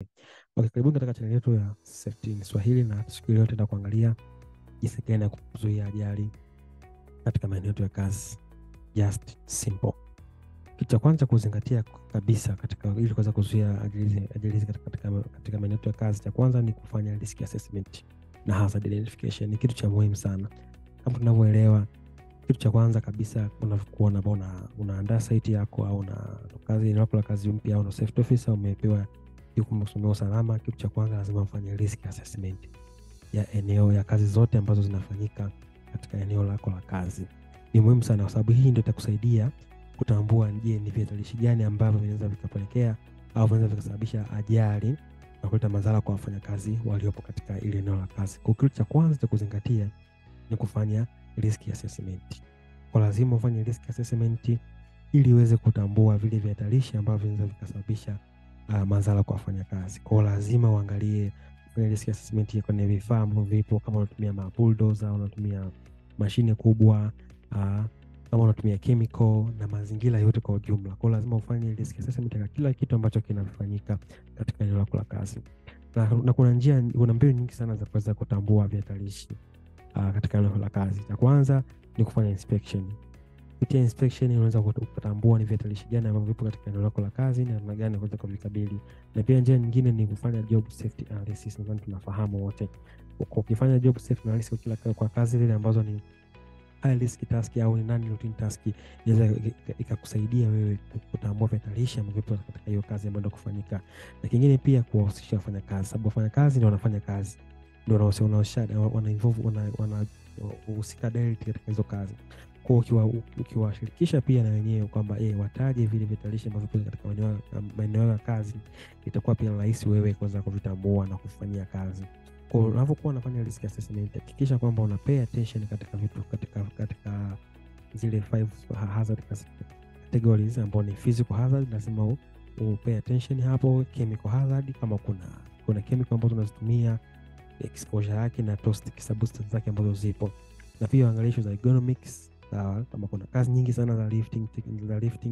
Okay, karibuni katika channel yetu ya Safety in Swahili, na siku leo tutaenda kuangalia jinsi gani ya kuzuia ajali katika maeneo yetu ya kazi. Just simple. Kitu cha kwanza kuzingatia kabisa ili kuweza kuzuia ajali katika maeneo yetu ya kazi, cha kwanza ni kufanya risk assessment na hazard identification. Ni kitu cha muhimu sana. Kama tunavyoelewa, kitu cha kwanza kabisa unapokuwa unaandaa site yako au una kazi eneo lako la kazi mpya au una safety officer umepewa jukumu kusomea usalama, kitu cha kwanza lazima ufanye risk assessment ya eneo ya kazi zote ambazo zinafanyika katika eneo lako la kazi. Ni muhimu sana kwa sababu hii ndio itakusaidia kutambua je, ni vihatarishi gani ambavyo vinaweza vikapelekea au vinaweza vikasababisha ajali na kuleta madhara kwa wafanyakazi waliopo katika ile eneo la kazi. Kwa kitu cha kwanza cha kuzingatia ni kufanya risk assessment. Kwa lazima ufanye risk assessment ili uweze kutambua vile vihatarishi ambavyo vinaweza vikasababisha madhara kwa wafanyakazi. Kwa lazima uangalie risk assessment kwenye vifaa ambavyo vipo, kama unatumia bulldozer au unatumia mashine kubwa, kama unatumia chemical na mazingira yote kwa ujumla. Kwa lazima ufanye risk assessment ya kila kitu ambacho kinafanyika katika eneo lako la kazi. Na kuna mbinu nyingi sana za kuweza kutambua vihatarishi katika eneo la kazi. Cha kwanza ni kufanya inspection. Kupitia inspection unaweza kutambua ni vihatarishi gani ambavyo vipo katika eneo lako la kazi na namna gani unaweza kuvikabili. Na pia njia nyingine ni kufanya job safety analysis. Nadhani tunafahamu wote. Ukifanya job safety analysis kwa kazi zile ambazo ni high risk task au ni non routine task, inaweza ikakusaidia wewe kutambua vihatarishi ambavyo vipo katika hiyo kazi ambayo kufanyika. Na kingine pia kuwahusisha wafanyakazi, sababu wafanyakazi ndio wanafanya kazi, ndio wanahusika direct katika hizo kazi. Kwa ukiwashirikisha pia na wenyewe kwamba wataje vile vihatarishi ambavyo vipo katika maeneo ya kazi, itakuwa pia rahisi wewe kuweza kuvitambua na kufanyia kazi. Kwa unapokuwa unafanya risk assessment, hakikisha kwamba una pay attention katika vitu katika zile 5 hazard categories ambapo ni physical hazard, lazima pay attention hapo. Chemical hazard, kama kuna chemical ambazo tunazitumia, exposure yake na toxic substances zake ambazo zipo. Na pia angalia issue za ergonomics, kama kuna kazi nyingi sana za lifting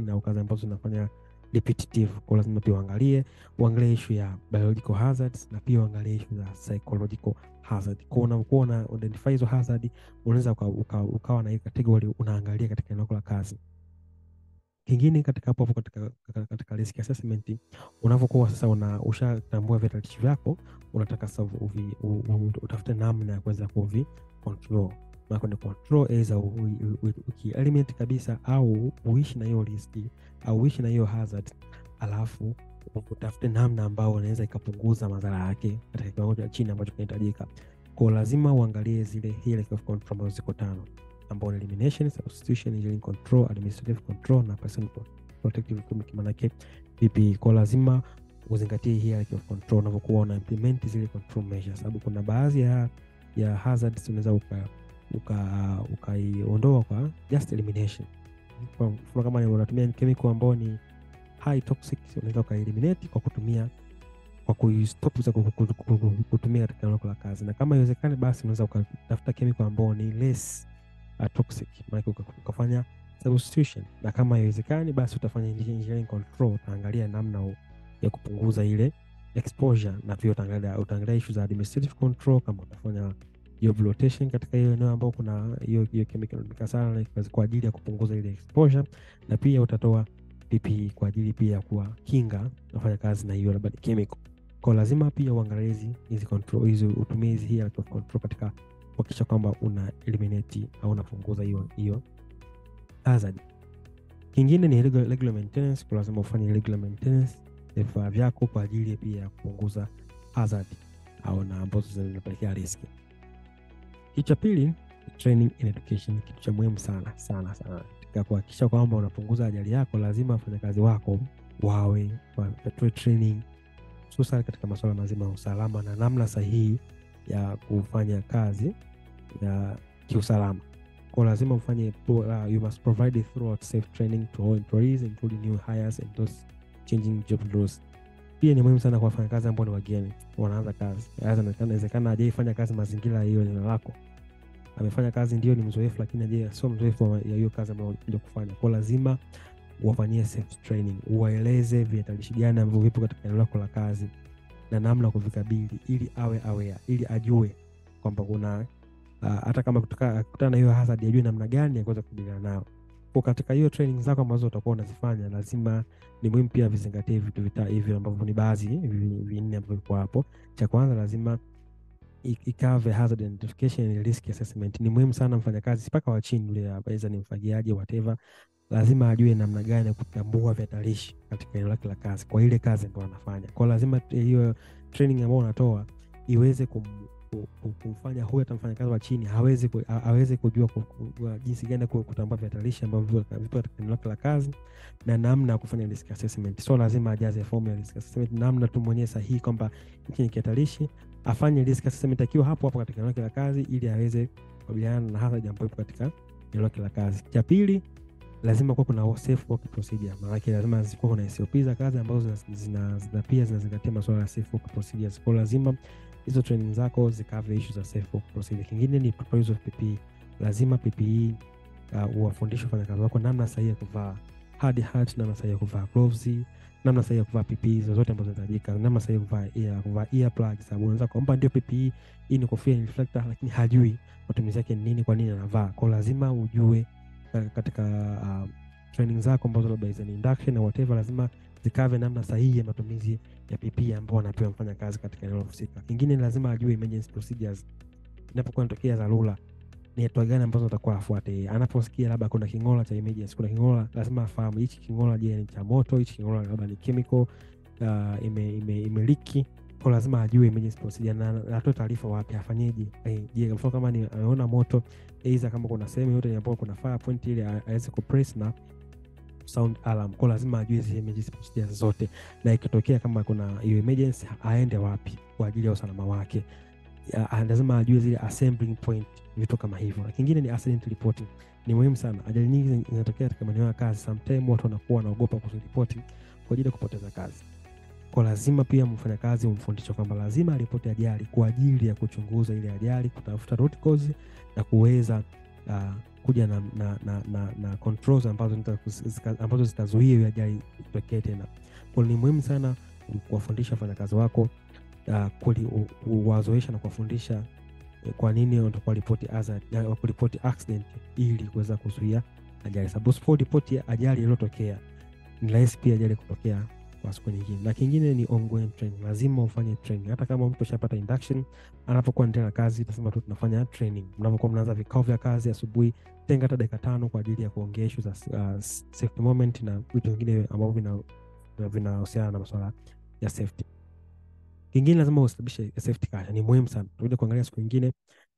na kazi ambazo zinafanya repetitive, kwa lazima pia uangalie issue ya biological hazards na pia uangalie issue za psychological hazard. Kwa unapokuwa una identify hizo hazard, unaweza ukawa na hii category unaangalia katika eneo la kazi. Kingine katika risk assessment, unapokuwa sasa ushatambua vihatarishi vyako, unataka sasa utafute namna ya kuweza control. Na kwenye control eliminate kabisa au uishi na hiyo risk au uishi na hiyo hazard, alafu utafute namna ambayo unaweza ikapunguza madhara yake katika kiwango cha chini ambacho kinahitajika. Kwa lazima uangalie zile hierarchy of control ambazo ziko 5, ambapo ni elimination, substitution, engineering control, administrative control na person protective equipment. Maana yake vipi? Kwa lazima uzingatie hierarchy of control unapokuwa una implement zile control measures, sababu kuna baadhi ya hazards unaweza ukaiondoa kwa just elimination. Kwa mfano kama unatumia chemical ambayo ni high toxic, unaweza ukaeliminate kwa kuistop za kutumia katika eneo la kazi. Na kama iwezekani, basi unaweza ukatafuta chemical ambayo ni less toxic, maana ukafanya substitution. Na kama iwezekani, basi utafanya engineering control, utaangalia namna ya kupunguza ile exposure. Na pia utaangalia issue za administrative control, kama utafanya job rotation katika hiyo eneo ambao kuna hiyo chemical sana kwa ajili ya kupunguza ile exposure. Na pia utatoa PPE kwa ajili pia ya kuwa kinga nafanya kazi na hiyo labda chemical. Kwa lazima pia uangalie hizi control, hizo utumie hizi hierarchy of control katika kuhakikisha kwamba una eliminate au unapunguza hiyo hazard. Kingine ni regular maintenance. Kwa lazima ufanye regular maintenance vifaa vyako kwa ajili pia ya kupunguza hazard au na ambazo zinapelekea risk. Kitu cha pili, training and education. Kitu cha muhimu sana katika kuhakikisha kwamba unapunguza ajali yako, lazima wafanyakazi wako wapatiwe training hususan katika masuala mazima ya usalama na namna sahihi ya kufanya kazi ya kiusalama. Kwa lazima you must provide thorough safe training to all employees, including new hires and those changing job roles. Pia ni muhimu sana kwa wafanyakazi ambao ni wageni wanaanza kazi. Inawezekana hajaifanya kazi mazingira hiyo eneo lako, amefanya kazi ndio ni mzoefu, lakini sio mzoefu ya hiyo kazi ambayo unataka kufanya. Kwa lazima wafanyie safe training, uwaeleze vihatarishi gani ambavyo vipo katika eneo lako la kazi, na namna kuvikabili, ili awe aware, ili ajue kwamba kuna hata kama kutana na hiyo hazard, ajue namna gani ya kuweza kukabiliana nao. Kwa katika hiyo training zako ambazo utakuwa unazifanya, lazima ni muhimu pia vizingatie vitu hivyo ambavyo ni baadhi vinne ambavyo viko hapo. Cha kwanza, lazima ikave hazard identification and risk assessment. Ni muhimu sana mfanyakazi mpaka wa chini yule, aidha ni mfagiaji whatever, lazima ajue namna gani ya kutambua vihatarishi katika eneo lake la kazi kwa ile kazi ambayo anafanya. Kwa lazima hiyo training ambayo unatoa iweze kumfanya huyo hata mfanyakazi wa chini aweze kujua jinsi gani kutambua vihatarishi ambavyo vipo katika eneo lake la kazi na namna ya kufanya risk assessment. So lazima ajaze form ya risk assessment, namna tu mwenyewe sahihi kwamba hiki ni kihatarishi, afanye risk assessment akiwa hapo hapo katika eneo lake la kazi, ili aweze kukabiliana na hasa jambo hilo katika eneo lake la kazi. Cha pili, lazima kuwa kuna safe work procedure. Maana lazima zikuwa kuna SOP za kazi ambazo pia zinazingatia masuala ya safe work procedures. Kwa lazima hizo training zako zikave issues za safe work procedure. Kingine ni preparation of PPE. Lazima PPE uwafundishe wafanyakazi wako namna sahihi ya kuvaa hard hat, namna sahihi ya kuvaa gloves, namna sahihi ya kuvaa PPE zote ambazo zinahitajika, namna sahihi ya kuvaa earplugs. Sababu unaweza kuomba ndio PPE hii ni kofia reflector, lakini hajui matumizi yake ni nini, kwa nini anavaa. Kwa lazima ujue katika training zako ambazo labda hizo ni induction na whatever, lazima zikave namna sahihi ya matumizi ya PPE ambao anapewa mfanya kazi katika eneo husika. Kingine lazima ajue emergency procedures. Inapokuwa inatokea dharura, ni hatua gani ambazo atakuwa afuate. Anaposikia labda kuna king'ola cha emergency, kuna king'ola, lazima afahamu hichi king'ola je ni cha moto, hichi king'ola labda ni chemical imeliki. Kwa lazima ajue emergency procedure na atoe taarifa wapi, afanyeje. Je, mfano kama ni ameona moto, aidha kama kuna sehemu yote ambapo kuna fire point, ile aweze kupress na sound alarm. Kwa lazima ajue hizo emergency procedures zote, na ikitokea kama kuna hiyo emergency aende wapi kwa ajili ya usalama wake. Lazima ajue zile assembling point, vitu kama hivyo. Na kingine ni accident reporting. Ni muhimu sana. Ajali nyingi zinatokea katika maeneo ya kazi, sometimes watu wanakuwa wanaogopa kuripoti kwa ajili ya kupoteza kazi. Kwa lazima pia mfanyakazi umfundishe kwamba lazima aripoti ajali kwa ajili ya kuchunguza ile ajali, kutafuta root cause na kuweza kuja na controls ambazo zitazuia hiyo ajali itokee tena. Kwa ni muhimu sana kuwafundisha wafanyakazi wako, kuwazoesha na kuwafundisha kwa nini unatakiwa kuripoti accident ili kuweza kuzuia ajali. Sababu sport report ya ajali iliyotokea ni rahisi pia ajali kutokea kwa siku nyingine. Na kingine ni ongoing training. Lazima ufanye training. Hata kama mtu ashapata induction, anapokuwa ndani ya kazi tunasema tu tunafanya training. Mnapokuwa mnaanza vikao vya kazi asubuhi, tenga hata dakika 5 kwa ajili ya kuongea issues za safety moment na vitu vingine ambavyo vinahusiana na masuala ya safety. Kingine lazima usababishe safety culture. Ni muhimu sana. Tutakuja kuangalia siku nyingine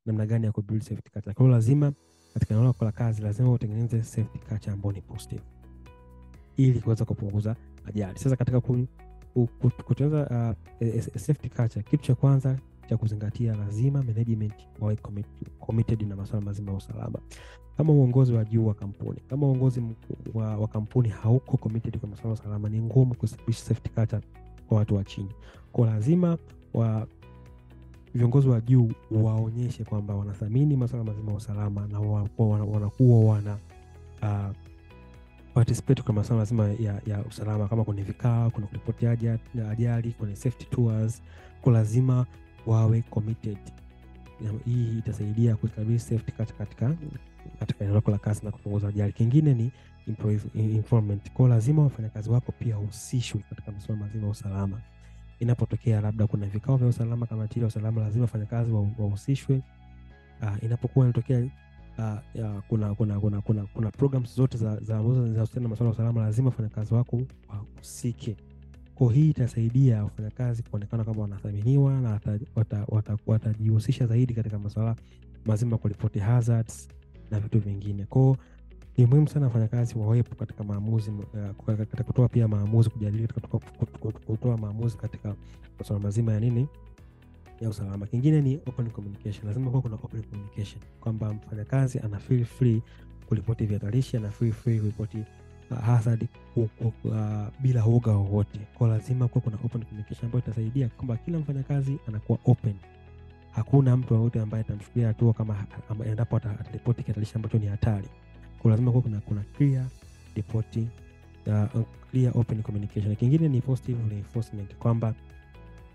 namna gani ya kubuild safety culture. Kwa hiyo lazima katika eneo lako la kazi lazima utengeneze safety culture ambayo ni positive ili kuweza kupunguza ajali. Sasa katika kutengeneza safety culture, kitu cha kwanza cha kuzingatia, lazima management wawe committed na masuala mazima ya usalama. Kama uongozi wa juu wa kampuni, kama uongozi wa kampuni hauko committed kwa masuala ya usalama, ni ngumu kusababisha safety culture kwa watu wa chini. Kwa lazima viongozi wa juu waonyeshe kwamba wanathamini masuala mazima ya usalama na wanakuwa wana participate kwa masuala mazima ya usalama. Kama kuna vikao, kuna kuripoti ajali, kuna safety tours, kwa lazima wawe committed. Hii itasaidia kukabili safety katika eneo la kazi na kupunguza ajali. Kingine ni involvement. Kwa lazima wafanyakazi wako pia wahusishwe katika masuala mazima ya usalama. Inapotokea labda kuna vikao vya usalama, kama tili ya usalama, lazima wafanyakazi wahusishwe. Inapokuwa inatokea kuna programs zote za zinazohusiana na masuala ya usalama, lazima wafanyakazi wako wahusike. Kwa hii itasaidia wafanyakazi kuonekana kama wanathaminiwa na watajihusisha zaidi katika masuala mazima ya kuripoti hazards na vitu vingine. Kwa ni muhimu sana wafanyakazi wawepo katika maamuzi, katika kutoa pia maamuzi, kujadili katika kutoa maamuzi katika masuala mazima ya nini ya usalama. Kingine ni open communication. Lazima kuwa kuna open communication, kwamba mfanyakazi ana feel free kuripoti vihatarishi, ana feel free kuripoti hazard bila uoga wowote. Kwa lazima kuwa kuna open communication ambayo itasaidia kwamba kila mfanyakazi anakuwa open. Hakuna mtu yote ambaye atamchukulia hatua kama endapo ataripoti kihatarishi ambacho ni hatari. Kwa lazima kuwa kuna clear reporting, clear open communication. Kingine ni positive reinforcement, kwamba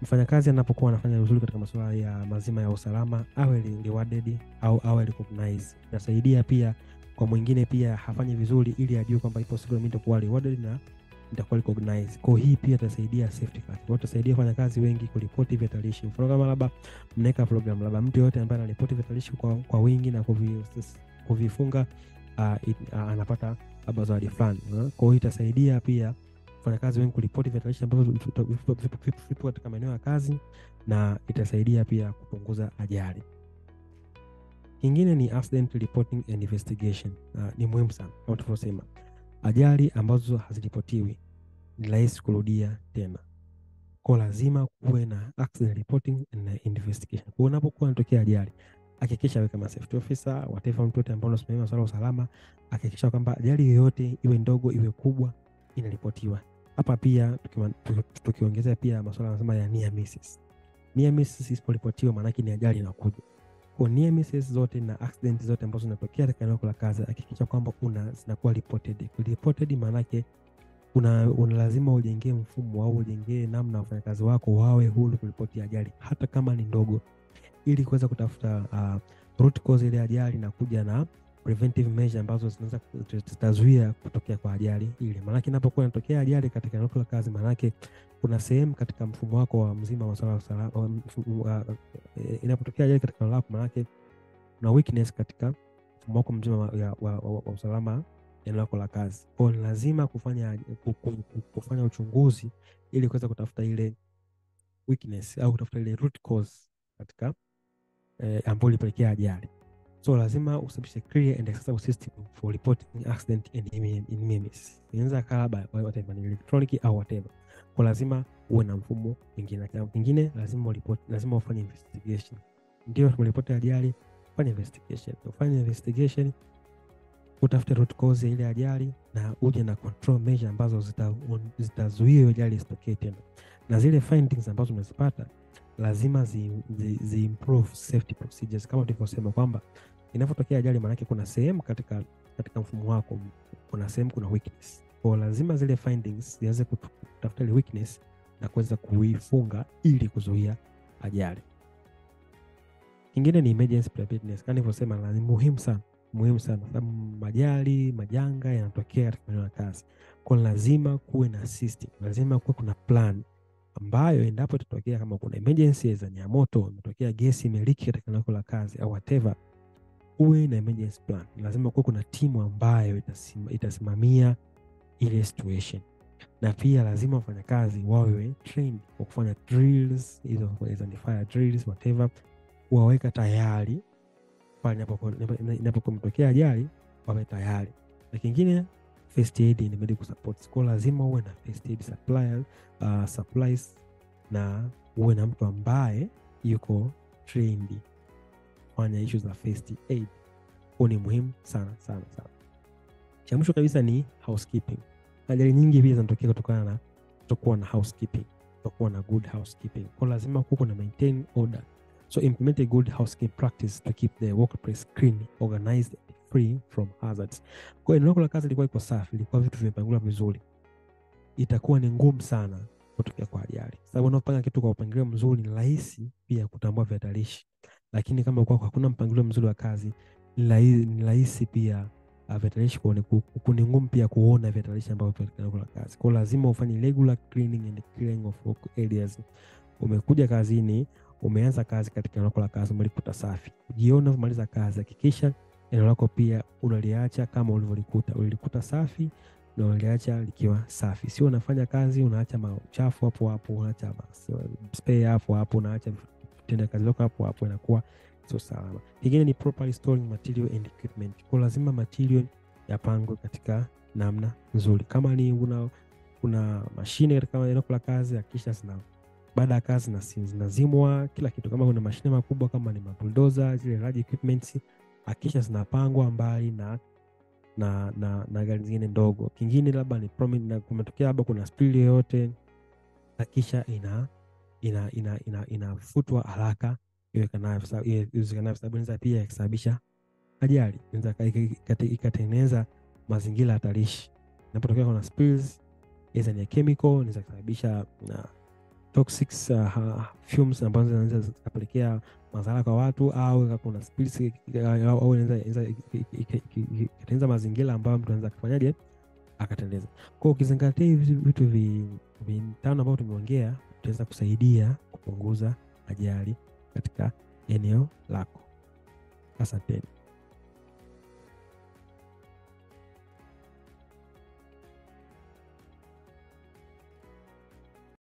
Mfanyakazi anapokuwa anafanya vizuri katika masuala ya mazima ya usalama, awe rewarded au awe recognized. Inasaidia pia kwa mwingine pia hafanye vizuri, ili ajue kwamba ipo siku mimi nitakuwa rewarded na nitakuwa recognized. Kwa hii pia itasaidia safety factor. Kwa itasaidia wafanyakazi wengi kuripoti vihatarishi. Mfano kama labda mnaweka program, labda mtu yote ambaye anaripoti vihatarishi kwa wingi na kuvifunga anapata labda zawadi fulani. Kwa hiyo itasaidia pia wafanyakazi wengi kuripoti vihatarishi ambavyo vipo katika maeneo ya kazi, na itasaidia pia kupunguza ajali. Kingine ni accident reporting and investigation. Ni muhimu sana kama tulivyosema. Ajali ambazo haziripotiwi ni rahisi kurudia tena. Kwa lazima kuwe na accident reporting and investigation. Kwa unapokuwa unatokea ajali, hakikisha wewe kama safety officer, whatever mtu yote ambaye unasimamia masuala ya usalama, hakikisha kwamba ajali yoyote iwe ndogo iwe kubwa inaripotiwa. Hapa pia tukiongezea pia masuala yanasema ya near misses. Near misses isiporipotiwa maana yake ni ajali inakuja. Kwa near misses zote na accident zote ambazo zinatokea katika eneo la kazi, hakikisha kwamba zinakuwa reported. Reported maana yake una lazima ujengee mfumo au ujengee namna wafanyakazi wako wawe huru kuripoti ajali hata kama ni ndogo, ili kuweza kutafuta root cause ile ajali na kuja na preventive measure ambazo zinaweza zitazuia kutokea kwa ajali ile. Maana yake inapokuwa inatokea ajali katika eneo la kazi, maana yake kuna sehemu katika mfumo wako wa mzima wa usalama, inapotokea ajali katika eneo lako, maana yake kuna weakness katika mfumo wako mzima wa usalama eneo lako la kazi. Kwa hiyo lazima kufanya uchunguzi ili kuweza kutafuta ile weakness au kutafuta ile root cause katika ambayo ilipelekea ajali. So lazima usababishe clear and accessible system for reporting accident and near miss. Inaweza kama whatever ni electronic au whatever. Kwa lazima uwe na mfumo mwingine. Kingine lazima ufanye investigation. Ndio tulipota ajali, fanya investigation. Ufanye investigation, utafute root cause ya ile ajali na uje na control measure ambazo zitazuia ajali isitokee tena. Na zile findings ambazo umezipata lazima zi improve safety procedures, kama tulivyosema kwamba inapotokea ajali maana yake kuna sehemu katika mfumo wako, kuna sehemu kuna weakness. Kwa lazima zile findings zianze kutafuta ile weakness na kuweza kuifunga ili kuzuia ajali. Kingine ni emergency preparedness. Kama nilivyosema ni muhimu sana sababu majanga yanatokea katika eneo la kazi. Kwa lazima kuwe na system, lazima kuwe kuna plan ambayo endapo itatokea kama kuna emergency za moto, imetokea gesi imeliki katika eneo la kazi au whatever, uwe na emergency plan. Lazima kuwe kuna timu ambayo itasimamia ile situation. Na pia lazima wafanyakazi wawe trained kwa kufanya drills, hizo ni fire drills whatever, waweka tayari pale inapokuwa mtokea ajali wawe tayari. Na kingine first aid and medical support. Kwa lazima uwe na first aid supplies na uwe na mtu ambaye yuko trained kufanya issues za first aid. Kwa ni muhimu sana. Cha mwisho kabisa ni housekeeping. Ajali nyingi pia zinatokea kutokana na kutokuwa na housekeeping, kutokuwa na good housekeeping. Kwa lazima kuwe na maintain order. So implement a good housekeeping practice to keep the workplace clean, organized, and free from hazards. Kwa eneo la kazi lilikuwa iko safi, lilikuwa vitu vimepangwa vizuri, itakuwa ni ngumu sana kutokea kwa ajali. Sababu unapanga kitu kwa mpangilio mzuri ni rahisi pia kutambua vihatarishi. Lakini kama kwa hakuna mpangilio mzuri wa kazi, ni rahisi pia vihatarishi ni ngumu pia kuona vihatarishi ambavyo vipo katika eneo la kazi. Kwa lazima ufanye regular cleaning and clearing of work areas. Umekuja kazini, umeanza kazi katika eneo la kazi, umelikuta safi. Jiona umaliza kazi, hakikisha eneo lako pia unaliacha kama ulilikuta safi na unaliacha likiwa safi. Sio unafanya kazi unaacha machafu hapo, unaacha spare hapo, unaacha vitendea kazi lako hapo, inakuwa sio salama. Kingine ni properly storing material and equipment. Kwa lazima material yapangwe katika namna nzuri. Kama ni kuna mashine katika eneo la kazi, hakikisha baada ya kazi zinazimwa kila kitu. Kama kuna mashine makubwa kama ni bulldozer, zile large equipments, hakikisha zinapangwa mbali na gari zingine ndogo. Kingine labda ni na kumetokea labda kuna spill yoyote, hakikisha inafutwa haraka iwezekanavyo, sababu inaweza pia kusababisha ajali, inaweza ikatengeneza mazingira hatarishi. Inapotokea kuna spills, hizo ni chemical, inaweza kusababisha toxic fumes ambazo zinaweza zikapelekea madhara kwa watu, au kuna spills au inaweza ikatengeneza mazingira ambayo mtu anaweza kufanyaje akateleza. Kwa ukizingatia hivi vitu vitano ambavyo tumeongea, utaweza kusaidia kupunguza ajali katika eneo lako. Asanteni.